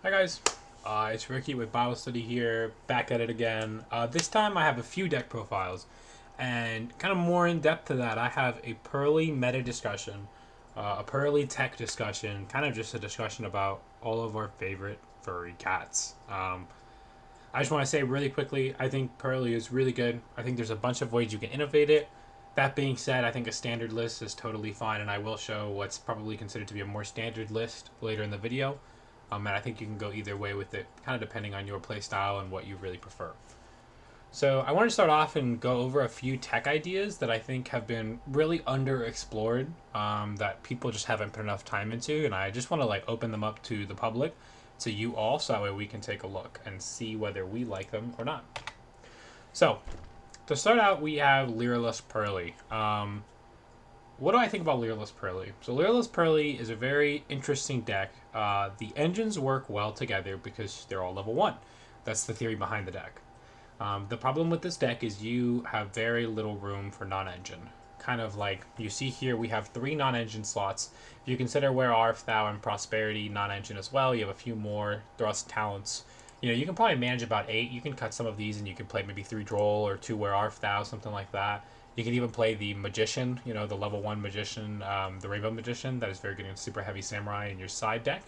Hi guys, it's Ricky with Bible Study here, back at it again. This time I have a few deck profiles, and kind of more in depth to that, I have a Purrely meta discussion, a Purrely tech discussion, kind of just a discussion about all of our favorite furry cats. I just want to say really quickly, I think Purrely is really good. I think there's a bunch of ways you can innovate it. That being said, I think a standard list is totally fine, and I will show what's probably considered to be a more standard list later in the video. And I think you can go either way with it, kind of depending on your playstyle and what you really prefer. So I want to start off and go over a few tech ideas that I think have been really underexplored, that people just haven't put enough time into, and I just want to open them up to the public, to you all, so that way we can take a look and see whether we like them or not. So to start out, we have Lyrilusc Purrely. What do I think about Lyrilusc Purrely? So Lyrilusc Purrely is a very interesting deck. The engines work well together because they're all level 1. That's the theory behind the deck. The problem with this deck is you have very little room for non-engine. Kind of like you see here, we have 3 non-engine slots. If you consider Where Art Thou and Prosperity non-engine as well, you have a few more thrust talents. You can probably manage about 8. You can cut some of these and you can play maybe 3 Droll or 2 Where Art Thou, something like that. You can even play the Magician, the level 1 Magician, the Rainbow Magician, that is very good in Super Heavy Samurai in your side deck.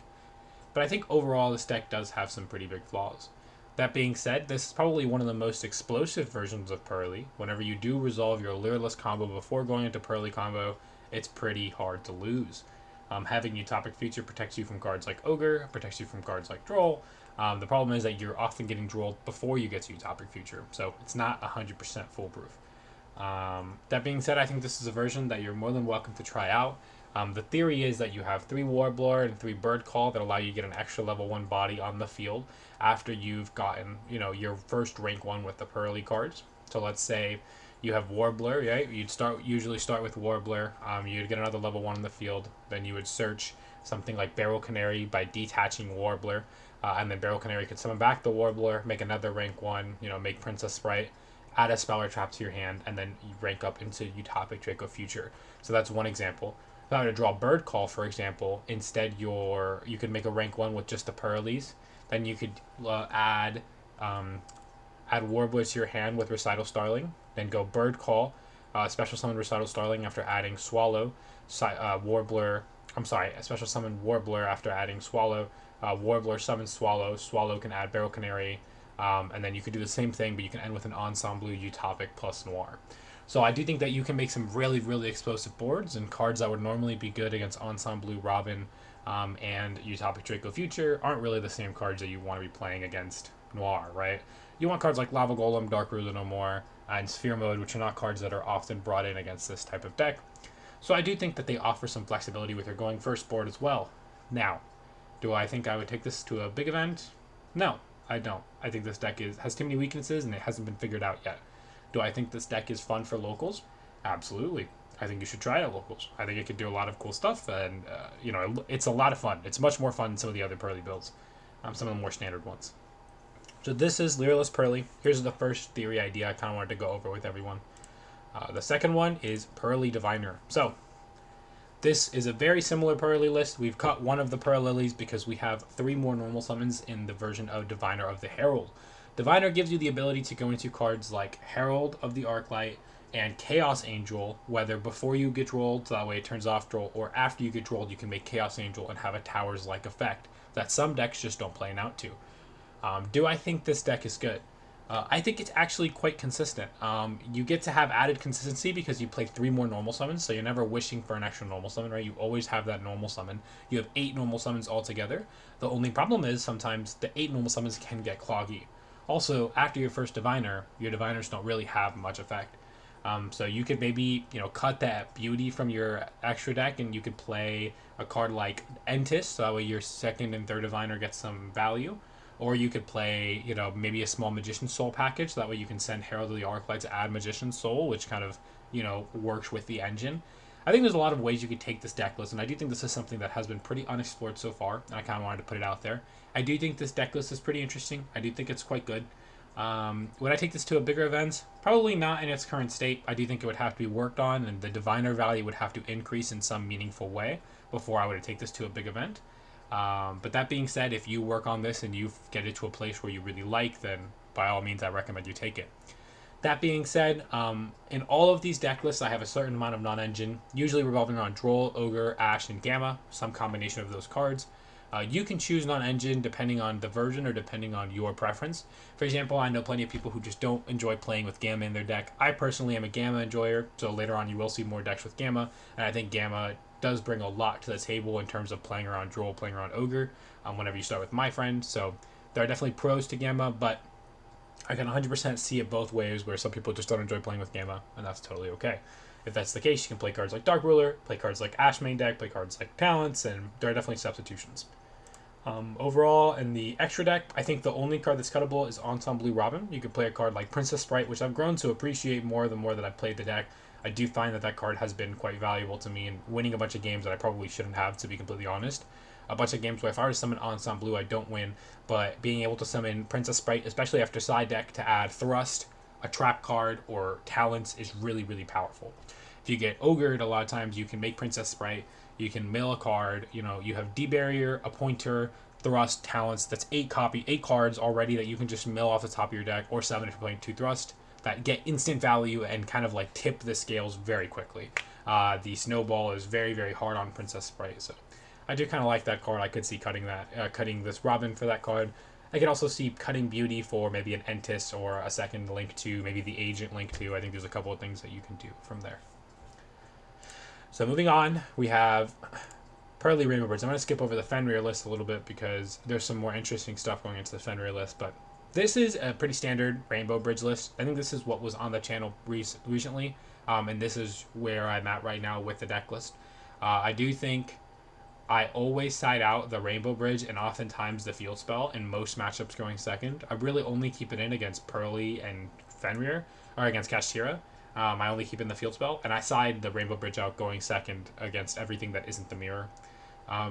But I think overall this deck does have some pretty big flaws. That being said, this is probably one of the most explosive versions of Purrely. Whenever you do resolve your Lyrilusc combo before going into Purrely combo, it's pretty hard to lose. Having Utopic Feature protects you from cards like Ogre, protects you from cards like Droll. The problem is that you're often getting Drolled before you get to Utopic Feature, so it's not 100% foolproof. That being said, I think this is a version that you're more than welcome to try out. The theory is that you have 3 Warbler and 3 Bird Call that allow you to get an extra level 1 body on the field after you've gotten, your first rank 1 with the Purrely cards. So let's say you have Warbler, right? You'd usually start with Warbler. You'd get another level 1 on the field. Then you would search something like Barrel Canary by detaching Warbler. And then Barrel Canary could summon back the Warbler, make another rank 1, make Princess Sprite, add a spell or trap to your hand, and then you rank up into Utopic Draco Future. So that's one example. If I were to draw Bird Call, for example, instead you could make a rank 1 with just the Purrelys. Then you could add Warbler to your hand with Recital Starling. Then go Bird Call, special summon Recital Starling after adding Swallow. Warbler, special summon Warbler after adding Swallow. Warbler summons Swallow. Swallow can add Barrel Canary. And then you could do the same thing, but you can end with an Ensemble Utopic plus Noir. So I do think that you can make some really, really explosive boards, and cards that would normally be good against Ensemble Robin and Utopic Draco Future aren't really the same cards that you want to be playing against Noir, right? You want cards like Lava Golem, Dark Ruler No More, and Sphere Mode, which are not cards that are often brought in against this type of deck. So I do think that they offer some flexibility with your going first board as well. Now, do I think I would take this to a big event? No, I don't. I think this deck has too many weaknesses and it hasn't been figured out yet. Do I think this deck is fun for locals? Absolutely. I think you should try it at locals. I think it could do a lot of cool stuff, and it's a lot of fun. It's much more fun than some of the other Purrely builds, some of the more standard ones. So this is Lyrilusc Purrely. Here's the first theory idea I kind of wanted to go over with everyone. The second one is Purrely Diviner. So this is a very similar Purrely list. We've cut one of the Purrelys because we have 3 more normal summons in the version of Diviner of the Herald. Diviner gives you the ability to go into cards like Herald of the Arclight and Chaos Angel, whether before you get rolled, so that way it turns off Droll, or after you get rolled, you can make Chaos Angel and have a Towers-like effect that some decks just don't play out to. Do I think this deck is good? I think it's actually quite consistent. You get to have added consistency because you play 3 more normal summons, so you're never wishing for an extra normal summon, right? You always have that normal summon. You have 8 normal summons altogether. The only problem is sometimes the 8 normal summons can get cloggy. Also, after your first Diviner, your Diviners don't really have much effect. So you could maybe, cut that beauty from your extra deck and you could play a card like Entis, so that way your second and third Diviner gets some value. Or you could play, maybe a small Magician's Soul package, so that way you can send Herald of the Arclight to add Magician's Soul, which kind of, works with the engine. I think there's a lot of ways you could take this deck list, and I do think this is something that has been pretty unexplored so far, and I kind of wanted to put it out there. I do think this deck list is pretty interesting. I do think it's quite good. Would I take this to a bigger event? Probably not in its current state. I do think it would have to be worked on, and the Diviner value would have to increase in some meaningful way before I would take this to a big event. But that being said, if you work on this and you get it to a place where you really like, then by all means, I recommend you take it. That being said, in all of these deck lists, I have a certain amount of non-engine, usually revolving around Droll, Ogre, Ash, and Gamma, some combination of those cards. You can choose non-engine depending on the version or depending on your preference. For example, I know plenty of people who just don't enjoy playing with Gamma in their deck. I personally am a Gamma enjoyer, so later on you will see more decks with Gamma, and I think Gamma does bring a lot to the table in terms of playing around Droll, playing around Ogre, whenever you start with my friend. So there are definitely pros to Gamma, but I can 100% see it both ways, where some people just don't enjoy playing with Gamma, and that's totally okay. If that's the case, you can play cards like Dark Ruler, play cards like Ash main deck, play cards like Talents, and there are definitely substitutions. Overall, in the extra deck, I think the only card that's cuttable is Ensemble Robin. You could play a card like Princess Sprite, which I've grown to appreciate more the more that I've played the deck. I do find that that card has been quite valuable to me in winning a bunch of games that I probably shouldn't have, to be completely honest. A bunch of games where if I were to summon Ensemble, I don't win, but being able to summon Princess Sprite, especially after side deck, to add Thrust, a trap card, or Talents is really, really powerful. If you get Ogred, a lot of times you can make Princess Sprite, you can mill a card, you have D-Barrier, a Pointer, Thrust, Talents. That's 8 cards already that you can just mill off the top of your deck, or 7 if you're playing 2 Thrust, that get instant value and kind of like tip the scales very quickly. The Snowball is very, very hard on Princess Sprite, so I do kind of like that card. I could see cutting this Robin for that card. I could also see cutting Beauty for maybe an Entis or a second Link 2, maybe the Agent Link 2. I think there's a couple of things that you can do from there. So moving on, we have Purrely Rainbowbridge. I'm going to skip over the Fenrir list a little bit because there's some more interesting stuff going into the Fenrir list, but this is a pretty standard Rainbowbridge list. I think this is what was on the channel recently, and this is where I'm at right now with the deck list. I do think I always side out the Rainbowbridge and oftentimes the Field Spell in most matchups going second. I really only keep it in against Purrely and Fenrir, or against Kashtira. I only keep in the Field Spell, and I side the Rainbowbridge out going second against everything that isn't the Mirror.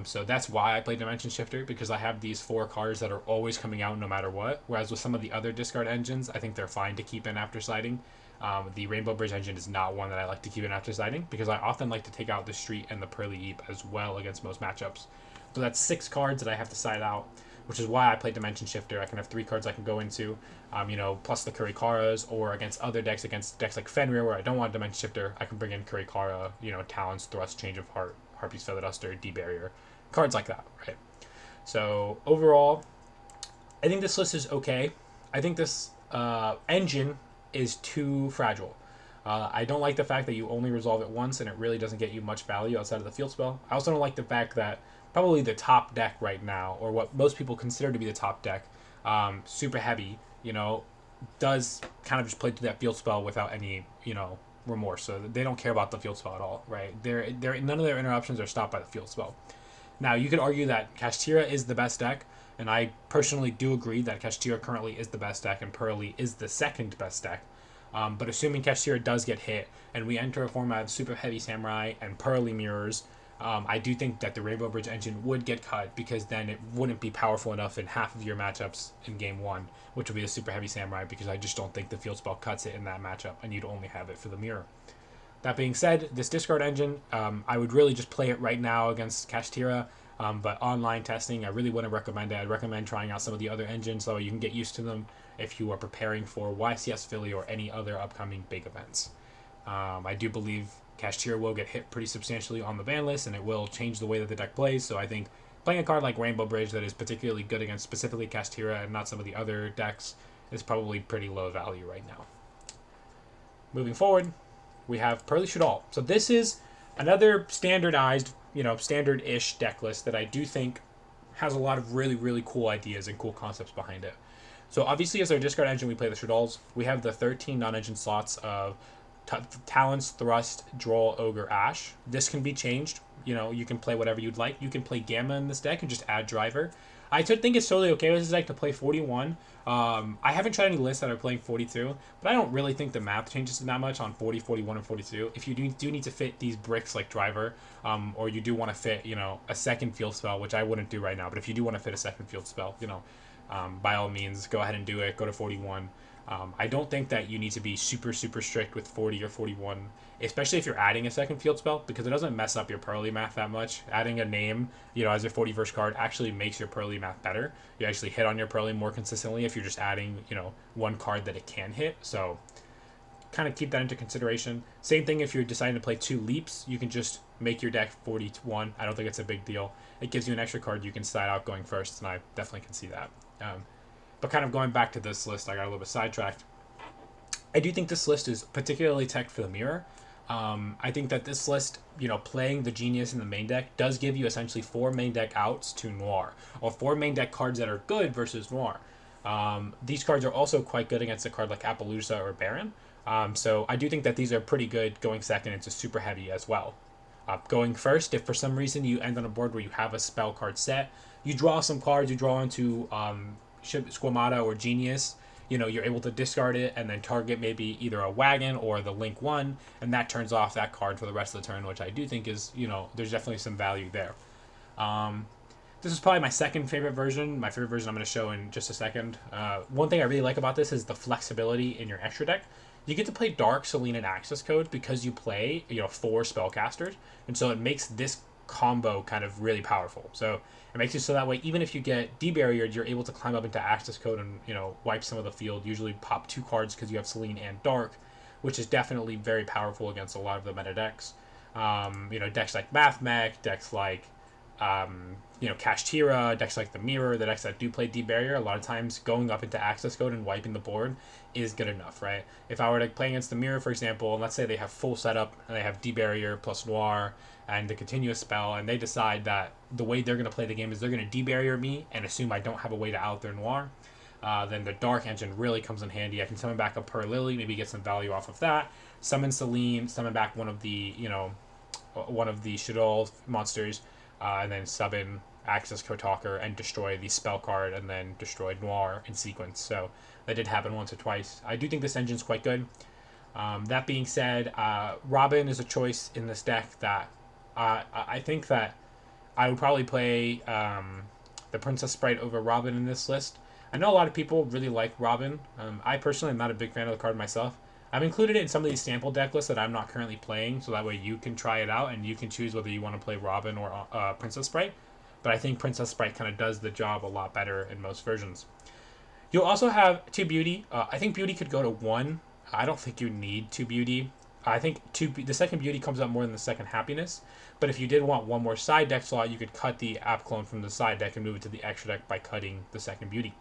So that's why I play Dimension Shifter, because I have these 4 cards that are always coming out no matter what, whereas with some of the other discard engines, I think they're fine to keep in after siding. The Rainbowbridge engine is not one that I like to keep in after siding, because I often like to take out the Street and the Purrely Eep as well against most matchups. So that's 6 cards that I have to side out, which is why I play Dimension Shifter. I can have 3 cards I can go into, plus the Kurikaras, or against decks like Fenrir, where I don't want Dimension Shifter, I can bring in Kurikara, Talons, Thrust, Change of Heart, Harpy's Feather Duster, D-Barrier, cards like that, right? So overall, I think this list is okay. I think this engine is too fragile. I don't like the fact that you only resolve it once and it really doesn't get you much value outside of the Field Spell. I also don't like the fact that probably the top deck right now, or what most people consider to be the top deck, Super Heavy, does kind of just play through that Field Spell without any, remorse. So they don't care about the Field Spell at all, right? None of their interruptions are stopped by the Field Spell. Now, you could argue that Kashtira is the best deck, and I personally do agree that Kashtira currently is the best deck and Purrely is the second best deck. But assuming Kashtira does get hit and we enter a format of Super Heavy Samurai and Purrely Mirrors, I do think that the Rainbowbridge engine would get cut, because then it wouldn't be powerful enough in half of your matchups in Game 1, which would be a Super Heavy Samurai, because I just don't think the Field Spell cuts it in that matchup, and you'd only have it for the Mirror. That being said, this discard engine, I would really just play it right now against Kashtira, but online testing, I really wouldn't recommend it. I'd recommend trying out some of the other engines so you can get used to them if you are preparing for YCS Philly or any other upcoming big events. I do believe Kashtira will get hit pretty substantially on the ban list, and it will change the way that the deck plays, so I think playing a card like Rainbowbridge that is particularly good against specifically Kashtira and not some of the other decks is probably pretty low value right now. Moving forward, we have Purrely Shaddoll. So this is another standardized, standard-ish deck list that I do think has a lot of really, really cool ideas and cool concepts behind it. So obviously, as our discard engine, we play the Shaddolls. We have the 13 non-engine slots of Talents, Thrust, Droll, Ogre, Ash. This can be changed. You can play whatever you'd like. You can play Gamma in this deck and just add Driver. I think it's totally okay with this deck to play 41. I haven't tried any lists that are playing 42, but I don't really think the math changes that much on 40, 41, and 42. If you do need to fit these bricks like Driver, or you do want to fit, a second field spell, which I wouldn't do right now, but if you do want to fit a second field spell, by all means, go ahead and do it. Go to 41. I don't think that you need to be super, super strict with 40 or 41, especially if you're adding a second field spell, because it doesn't mess up your Purrely math that much. Adding a name, as your 40 card actually makes your Purrely math better. You actually hit on your Purrely more consistently if you're just adding, one card that it can hit. So kind of keep that into consideration. Same thing if you're deciding to play 2 leaps, you can just make your deck 41. I don't think it's a big deal. It gives you an extra card you can side out going first, and I definitely can see that. But kind of going back to this list, I got a little bit sidetracked. I do think this list is particularly teched for the mirror. I think that this list, playing the Genius in the main deck does give you essentially 4 main deck outs to Noir, or 4 main deck cards that are good versus Noir. These cards are also quite good against a card like Appaloosa or Baron. So I do think that these are pretty good going second into super heavy as well. Going first, if for some reason you end on a board where you have a spell card set, you draw some cards, you draw into Squamata or Genius, you're able to discard it and then target maybe either a wagon or the Link 1, and that turns off that card for the rest of the turn, which I do think is, there's definitely some value there. This is probably my second favorite version. My favorite version I'm going to show in just a second. One thing I really like about this is the flexibility in your extra deck. You get to play Dark, Selene, and Access Code because you play, 4 spellcasters, and so it makes this combo kind of really powerful. So it makes it so that way even if you get debarriered, you're able to climb up into Access Code and wipe some of the field. Usually pop 2 cards because you have Selene and Dark, which is definitely very powerful against a lot of the meta decks. Decks like Math Mech, decks like Kashtira, decks like the Mirror, the decks that do play debarrier, a lot of times going up into Access Code and wiping the board is good enough, right? If I were to play against the Mirror, for example, and let's say they have full setup and they have debarrier plus Noir and the continuous spell, and they decide that the way they're going to play the game is they're going to debarrier me and assume I don't have a way to out their Noir, then the Dark engine really comes in handy. I can summon back a Purrely, maybe get some value off of that, summon Selene, summon back one of the Shaddoll monsters, and then sub in Access Code Talker and destroy the spell card and then destroy Noir in sequence. So that did happen once or twice. I do think this engine's quite good. That being said, Robin is a choice in this deck that I think that I would probably play the Princess Sprite over Robin in this list. I know a lot of people really like Robin. I personally am not a big fan of the card myself. I've included it in some of these sample deck lists that I'm not currently playing, so that way you can try it out and you can choose whether you want to play Robin or Princess Sprite. But I think Princess Sprite kind of does the job a lot better in most versions. You'll also have 2 Beauty. I think Beauty could go to 1. I don't think you need 2 Beauty. I think the second Beauty comes up more than the second Happiness. But if you did want one more side deck slot, you could cut the app clone from the side deck and move it to the extra deck by cutting the second Beauty.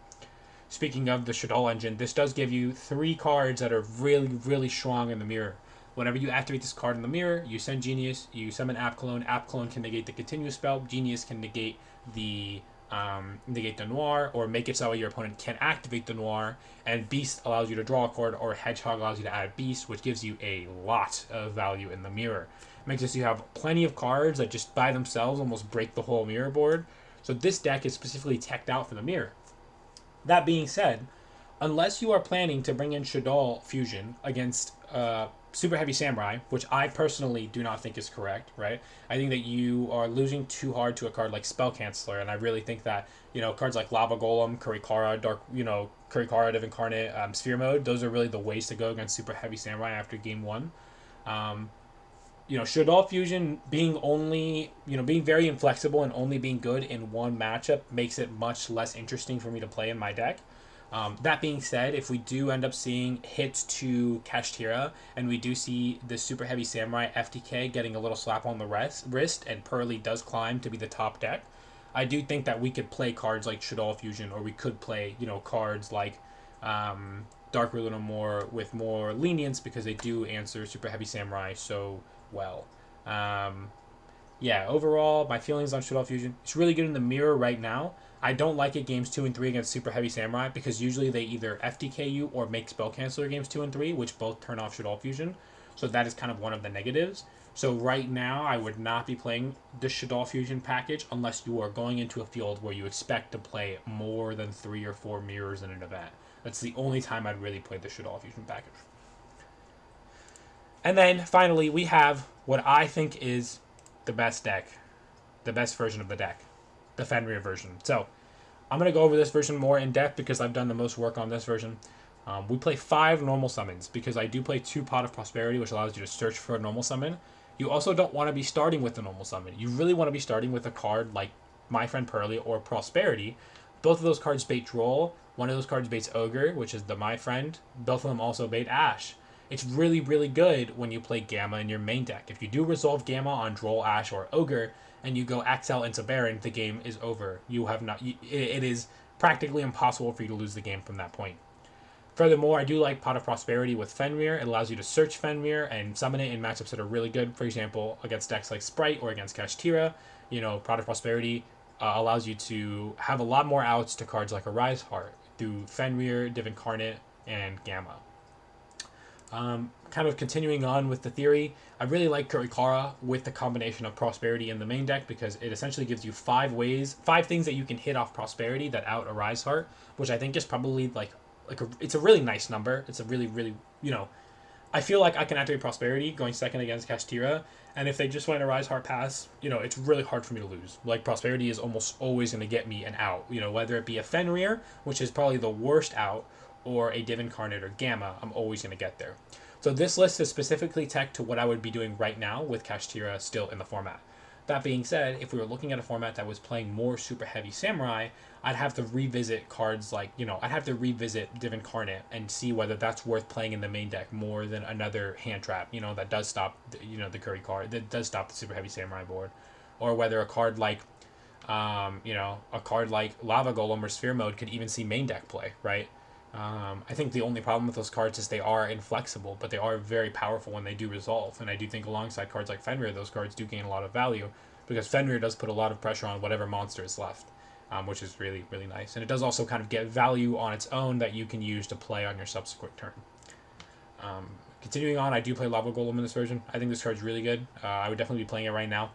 Speaking of the Shaddoll engine, this does give you 3 cards that are really, really strong in the mirror. Whenever you activate this card in the mirror, you send Genius, you summon App Clone. App Clone can negate the continuous spell. Genius can negate the Noir, or make it so your opponent can activate the Noir. And Beast allows you to draw a card, or Hedgehog allows you to add Beast, which gives you a lot of value in the mirror. It makes it so you have plenty of cards that just by themselves almost break the whole mirror board. So this deck is specifically teched out for the mirror. That being said, unless you are planning to bring in Shaddoll Fusion against Super Heavy Samurai, which I personally do not think is correct, right? I think that you are losing too hard to a card like Spell Canceller, and I really think that, cards like Lava Golem, Kurikara, Kurikara, Div Incarnate, Sphere Mode, those are really the ways to go against Super Heavy Samurai after game 1. Shaddoll Fusion being very inflexible and only being good in one matchup makes it much less interesting for me to play in my deck. That being said, if we do end up seeing hits to Kashtira and we do see the Super Heavy Samurai FTK getting a little slap on the wrist and Purrely does climb to be the top deck, I do think that we could play cards like Shaddoll Fusion, or we could play cards like Dark Root a little more with more lenience because they do answer Super Heavy Samurai so well. Overall, my feelings on Shaddoll Fusion, it's really good in the mirror right now. I don't like it games 2 and 3 against Super Heavy Samurai because usually they either FTK you or make Spell Canceller games 2 and 3, which both turn off Shaddoll Fusion. So that is kind of one of the negatives. So right now, I would not be playing the Shaddoll Fusion package unless you are going into a field where you expect to play more than 3 or 4 mirrors in an event. That's the only time I'd really play the Shaddoll Fusion package. And then finally, we have what I think is the best deck, the best version of the deck, the Fenrir version. So I'm going to go over this version more in depth because I've done the most work on this version. We play 5 normal summons because I do play 2 Pot of Prosperity, which allows you to search for a normal summon. You also don't want to be starting with a normal summon. You really want to be starting with a card like My Friend Purrely or Prosperity. Both of those cards bait Droll. One of those cards baits Ogre, which is the My Friend. Both of them also bait Ash. It's really, really good when you play Gamma in your main deck. If you do resolve Gamma on Droll, Ash, or Ogre, and you go Axel into Baron, the game is over. You have not. It is practically impossible for you to lose the game from that point. Furthermore, I do like Pot of Prosperity with Fenrir. It allows you to search Fenrir and summon it in matchups that are really good. For example, against decks like Sprite or against Kashtira, Pot of Prosperity allows you to have a lot more outs to cards like Arise Heart through Fenrir, Div Incarnate, and Gamma. Kind of continuing on with the theory, I really like Kurikara with the combination of Prosperity in the main deck because it essentially gives you 5 things that you can hit off Prosperity that out Arise Heart, which I think is probably it's a really nice number. It's a really, really, I feel like I can activate Prosperity going second against Kashtira, and if they just went Arise Heart Pass, it's really hard for me to lose. Like, Prosperity is almost always going to get me an out, whether it be a Fenrir, which is probably the worst out, or a Div Incarnate or Gamma, I'm always going to get there. So this list is specifically tech to what I would be doing right now with Kashtira still in the format. That being said, if we were looking at a format that was playing more super heavy Samurai, I'd have to revisit cards like, I'd have to revisit Div Incarnate and see whether that's worth playing in the main deck more than another hand trap, that does stop, the Curry card, that does stop the super heavy Samurai board. Or whether a card like, a card like Lava Golem or Sphere Mode could even see main deck play, right? I think the only problem with those cards is they are inflexible, but they are very powerful when they do resolve. And I do think alongside cards like Fenrir, those cards do gain a lot of value because Fenrir does put a lot of pressure on whatever monster is left, which is really, really nice. And it does also kind of get value on its own that you can use to play on your subsequent turn. Continuing on, I do play Lava Golem in this version. I think this card's really good. I would definitely be playing it right now.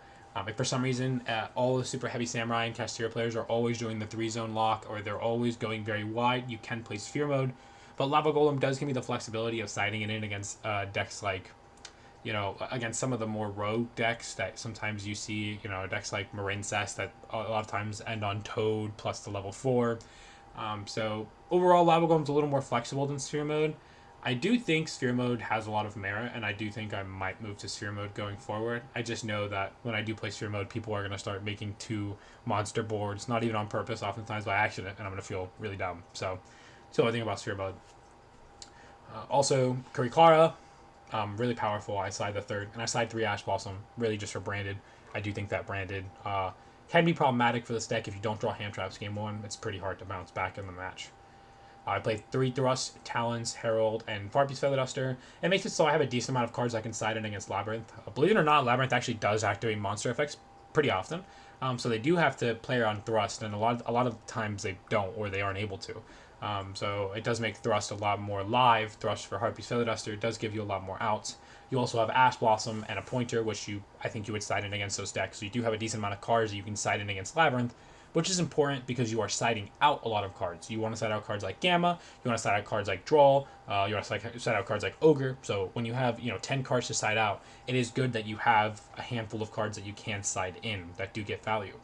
If for some reason all the super heavy Samurai and Kashtira players are always doing the 3-zone lock or they're always going very wide, you can play Sphere Mode. But Lava Golem does give me the flexibility of siding it in against decks like, against some of the more rogue decks that sometimes you see, decks like Marincess that a lot of times end on Toad plus the level 4. So overall, Lava Golem's a little more flexible than Sphere Mode. I do think Sphere Mode has a lot of merit, and I do think I might move to Sphere Mode going forward. I just know that when I do play Sphere Mode, people are going to start making 2 monster boards, not even on purpose, oftentimes by accident, and I'm going to feel really dumb. So, still I think about Sphere Mode. Also, Kurikara, really powerful. I side the 3rd, and I side 3 Ash Blossom, really just for Branded. I do think that Branded can be problematic for this deck if you don't draw hand traps game 1. It's pretty hard to bounce back in the match. I played 3 Thrust, Talons, Herald, and Farpe's Feather Duster. It makes it so I have a decent amount of cards I can side in against Labyrinth. Believe it or not, Labyrinth actually does activate monster effects pretty often. So they do have to play on Thrust, and a lot of times they don't, or they aren't able to. So it does make Thrust a lot more live. Thrust for Harpy's Feather Duster does give you a lot more outs. You also have Ash Blossom and a Pointer, which I think you would side in against those decks. So you do have a decent amount of cards that you can side in against Labyrinth, which is important because you are siding out a lot of cards. You want to side out cards like Gamma, you want to side out cards like Droll, you want to side out cards like Ogre. So when you have 10 cards to side out, it is good that you have a handful of cards that you can side in that do get value.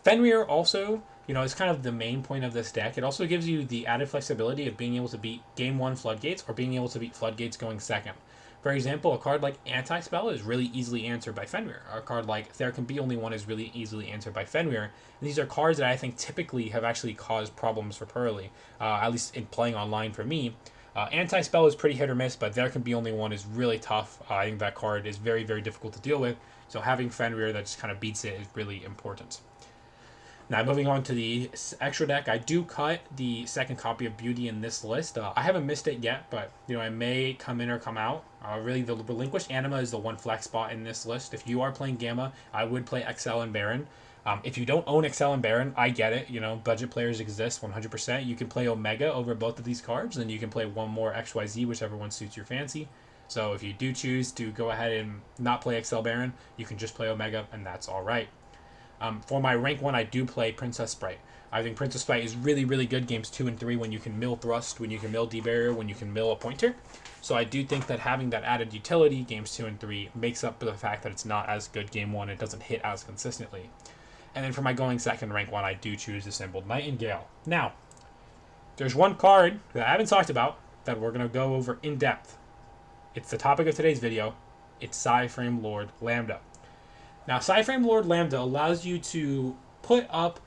Fenrir also, is kind of the main point of this deck. It also gives you the added flexibility of being able to beat Game 1 Floodgates or being able to beat Floodgates going second. For example, a card like Anti-Spell is really easily answered by Fenrir. A card like There Can Be Only One is really easily answered by Fenrir. And these are cards that I think typically have actually caused problems for Purrely, at least in playing online for me. Anti-Spell is pretty hit or miss, but There Can Be Only One is really tough. I think that card is very, very difficult to deal with. So having Fenrir that just kind of beats it is really important. Now, moving on to the extra deck, I do cut the second copy of Beauty in this list. I haven't missed it yet, but it may come in or come out. Really, the Relinquished Anima is the one flex spot in this list. If you are playing Gamma, I would play XL and Baron. If you don't own XL and Baron, I get it. Budget players exist 100%. You can play Omega over both of these cards, and you can play one more XYZ, whichever one suits your fancy. So if you do choose to go ahead and not play XL Baron, you can just play Omega, and that's all right. For my rank 1, I do play Princess Sprite. I think Princess Sprite is really, really good games 2 and 3 when you can mill Thrust, when you can mill D-Barrier, when you can mill a pointer. So I do think that having that added utility games 2 and 3 makes up for the fact that it's not as good game 1. It doesn't hit as consistently. And then for my going second rank 1, I do choose Dissembled Nightingale. Now, there's one card that I haven't talked about that we're going to go over in depth. It's the topic of today's video. It's Psy-Frame Lord Lambda. Now, Psy-Frame Lord Lambda allows you to put up,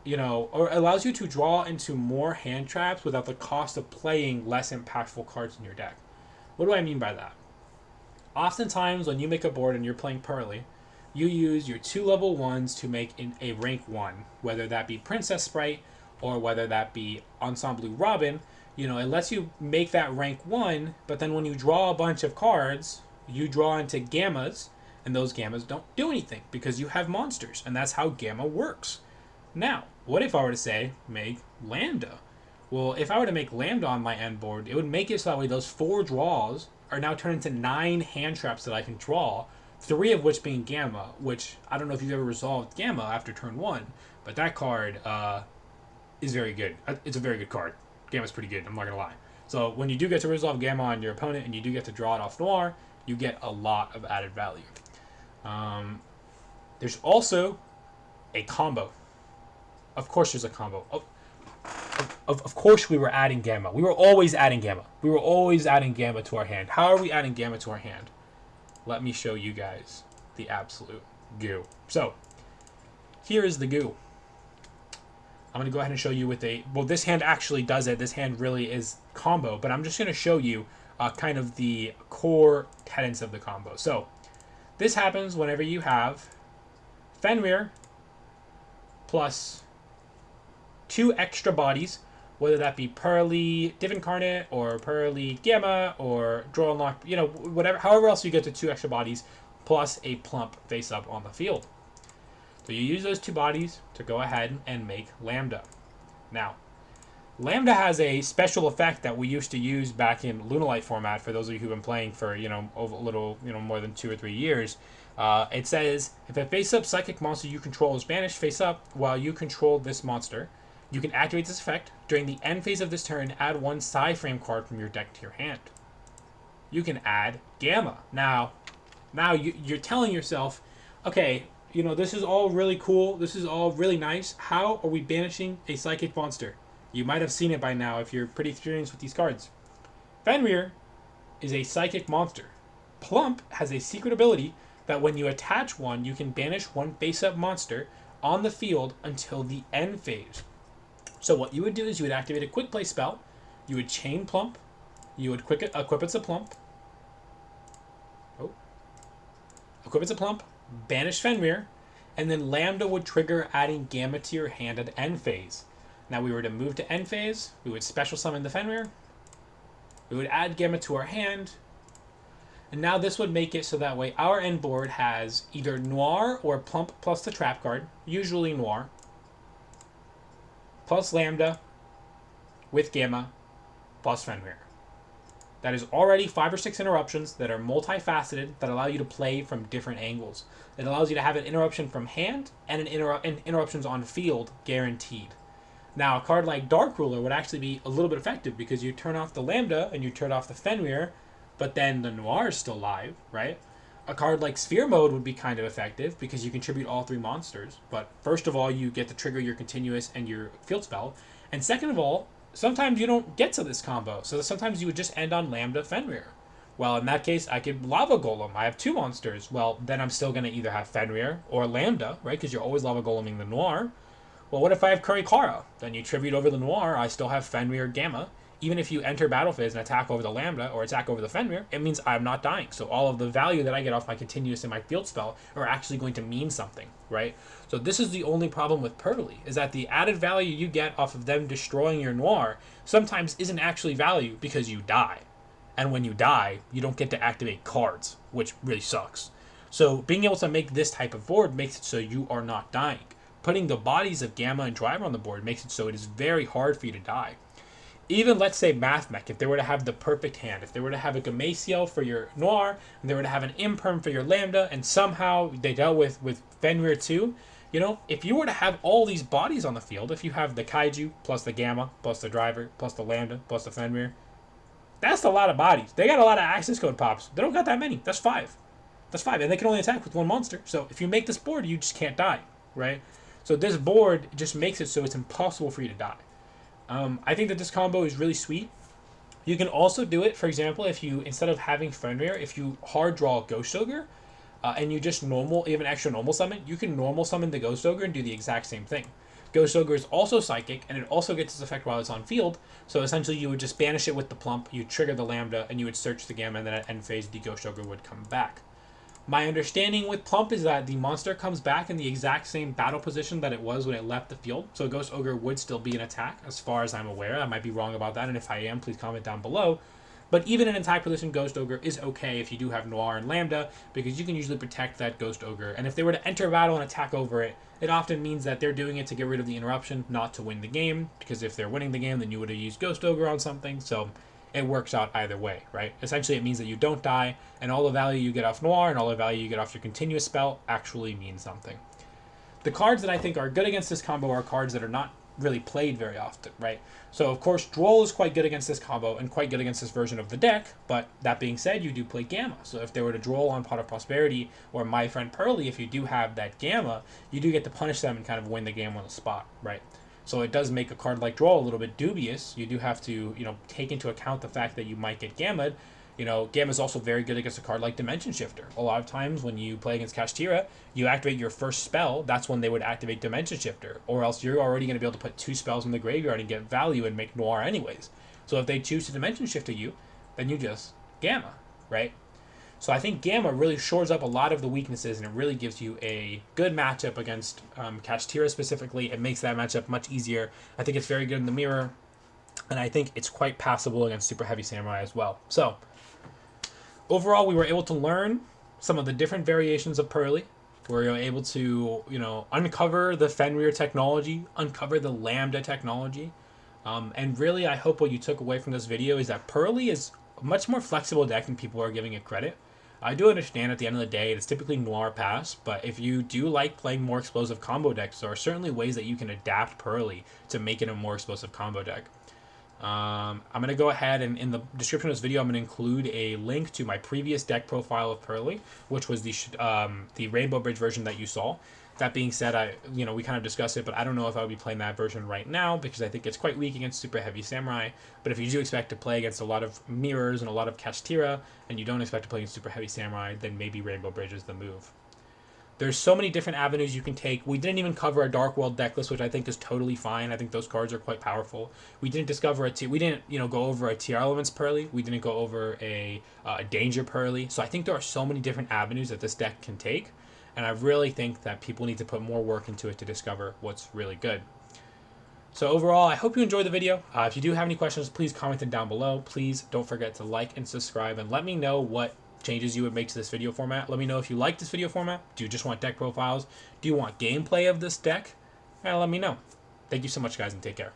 or allows you to draw into more hand traps without the cost of playing less impactful cards in your deck. What do I mean by that? Oftentimes, when you make a board and you're playing Purrely, you use your 2 level 1s to make a rank 1, whether that be Princess Sprite or whether that be Ensemble Robin. It lets you make that rank 1, but then when you draw a bunch of cards, you draw into gammas, and those gammas don't do anything because you have monsters, and that's how gamma works. Now, what if I were to say, make Lambda? Well, if I were to make Lambda on my end board, it would make it so that way those 4 draws are now turned into 9 hand traps that I can draw, 3 of which being Gamma, which I don't know if you've ever resolved Gamma after turn 1, but that card is very good. It's a very good card. Gamma's pretty good, I'm not going to lie. So when you do get to resolve Gamma on your opponent and you do get to draw it off Noir, you get a lot of added value. There's also a combo. Of course there's a combo. Of course we were adding Gamma. We were always adding Gamma. We were always adding Gamma to our hand. How are we adding Gamma to our hand? Let me show you guys the absolute goo. So, here is the goo. I'm going to go ahead and show you with this hand actually does it. This hand really is combo, but I'm just going to show you kind of the core tenets of the combo. So, this happens whenever you have Fenrir plus 2 extra bodies, whether that be Purrely Div Incarnate or Purrely Gamma or Draw Unlock, whatever, however else you get to 2 extra bodies, plus a plump face up on the field. So you use those 2 bodies to go ahead and make Lambda. Now, Lambda has a special effect that we used to use back in Lunalight format for those of you who've been playing for, a little, more than 2 or 3 years. It says, if a face-up psychic monster you control is banished face-up while you control this monster, you can activate this effect. During the end phase of this turn, add 1 Psy-Frame card from your deck to your hand. You can add Gamma. Now you're telling yourself, okay, this is all really cool. This is all really nice. How are we banishing a psychic monster? You might have seen it by now if you're pretty experienced with these cards. Fenrir is a psychic monster. Plump has a secret ability that when you attach one, you can banish 1 face-up monster on the field until the end phase. So what you would do is you would activate a quick play spell, you would chain Plump, you would equip it to Plump, equip it to Plump, banish Fenrir, and then Lambda would trigger adding Gamma to your hand at end phase. Now we were to move to end phase, we would special summon the Fenrir, we would add Gamma to our hand, and now this would make it so that way our end board has either Noir or Plump plus the trap card, usually Noir, plus Lambda with Gamma plus Fenrir. That is already 5 or 6 interruptions that are multifaceted that allow you to play from different angles. It allows you to have an interruption from hand and interruptions on field guaranteed. Now, a card like Dark Ruler would actually be a little bit effective because you turn off the Lambda and you turn off the Fenrir, but then the Noir is still live, right? A card like Sphere Mode would be kind of effective because you contribute all 3 monsters. But first of all, you get to trigger your continuous and your field spell. And second of all, sometimes you don't get to this combo. So sometimes you would just end on Lambda Fenrir. Well, in that case, I could Lava Golem. I have 2 monsters. Well, then I'm still going to either have Fenrir or Lambda, right? Because you're always Lava Goleming the Noir. Well, what if I have Kurikara? Then you tribute over the Noir. I still have Fenrir Gamma. Even if you enter battle phase and attack over the Lambda or attack over the Fenrir, it means I'm not dying. So all of the value that I get off my continuous and my field spell are actually going to mean something, right? So this is the only problem with Purrely, is that the added value you get off of them destroying your Noir sometimes isn't actually value because you die. And when you die, you don't get to activate cards, which really sucks. So being able to make this type of board makes it so you are not dying. Putting the bodies of Gamma and Driver on the board makes it so it is very hard for you to die. even let's say Math Mech, if they were to have the perfect hand, if they were to have a Gameciel for your Noir, and they were to have an Imperm for your Lambda, and somehow they dealt with Fenrir too, you know, if you were to have all these bodies on the field, if you have the Kaiju, plus the Gamma, plus the Driver, plus the Lambda, plus the Fenrir, that's a lot of bodies. They got a lot of access code pops. They don't got that many. That's 5. That's 5. And they can only attack with one monster. So if you make this board, you just can't die, right? So this board just makes it so it's impossible for you to die. I think that this combo is really sweet. You can also do it, for example, if you, instead of having Fenrir, if you hard draw Ghost Ogre, and you just normal, even extra normal summon, you can normal summon the Ghost Ogre and do the exact same thing. Ghost Ogre is also psychic, and it also gets its effect while it's on field, so essentially you would just banish it with the plump, you trigger the Lambda, and you would search the Gamma, and then at end phase the Ghost Ogre would come back. My understanding with Plump is that the monster comes back in the exact same battle position that it was when it left the field. So Ghost Ogre would still be an attack, as far as I'm aware. I might be wrong about that, and if I am, please comment down below. But even in attack position, Ghost Ogre is okay if you do have Noir and Lambda, because you can usually protect that Ghost Ogre. And if they were to enter battle and attack over it, it often means that they're doing it to get rid of the interruption, not to win the game. Because if they're winning the game, then you would have used Ghost Ogre on something. So it works out either way, right? Essentially, it means that you don't die, and all the value you get off Noir and all the value you get off your continuous spell actually means something. The cards that I think are good against this combo are cards that are not really played very often, right? So, of course, Droll is quite good against this combo and quite good against this version of the deck, but that being said, you do play Gamma. So if they were to Droll on Pot of Prosperity or My Friend Purrely, if you do have that Gamma, you do get to punish them and kind of win the game on the spot, right? So it does make a card like Droll a little bit dubious. You do have to, take into account the fact that you might get Gamma'd. Gamma is also very good against a card like Dimension Shifter. A lot of times when you play against Kashtira, you activate your first spell, that's when they would activate Dimension Shifter. Or else you're already going to be able to put 2 spells in the graveyard and get value and make Noir anyways. So if they choose to Dimension Shifter you, then you just Gamma, right? So I think Gamma really shores up a lot of the weaknesses, and it really gives you a good matchup against Kashtira specifically. It makes that matchup much easier. I think it's very good in the mirror, and I think it's quite passable against Super Heavy Samurai as well. So overall, we were able to learn some of the different variations of Purrely. We were able to, uncover the Fenrir technology, uncover the Lambda technology, and really I hope what you took away from this video is that Purrely is a much more flexible deck than people are giving it credit. I do understand at the end of the day it's typically Noir pass, but if you do like playing more explosive combo decks, there are certainly ways that you can adapt Purrely to make it a more explosive combo deck. I'm going to go ahead and in the description of this video I'm going to include a link to my previous deck profile of Purrely, which was the Rainbowbridge version that you saw. That being said, we kind of discussed it, but I don't know if I would be playing that version right now because I think it's quite weak against Super Heavy Samurai. But if you do expect to play against a lot of mirrors and a lot of Kashtira, and you don't expect to play against Super Heavy Samurai, then maybe Rainbowbridge is the move. There's so many different avenues you can take. We didn't even cover a Dark World deck list, which I think is totally fine. I think those cards are quite powerful. We didn't discover we didn't go over a Tier Elements Purrely. We didn't go over a Danger Purrely. So I think there are so many different avenues that this deck can take. And I really think that people need to put more work into it to discover what's really good. So overall, I hope you enjoyed the video. If you do have any questions, please comment them down below. Please don't forget to like and subscribe and let me know what changes you would make to this video format. Let me know if you like this video format. Do you just want deck profiles? Do you want gameplay of this deck? Let me know. Thank you so much, guys, and take care.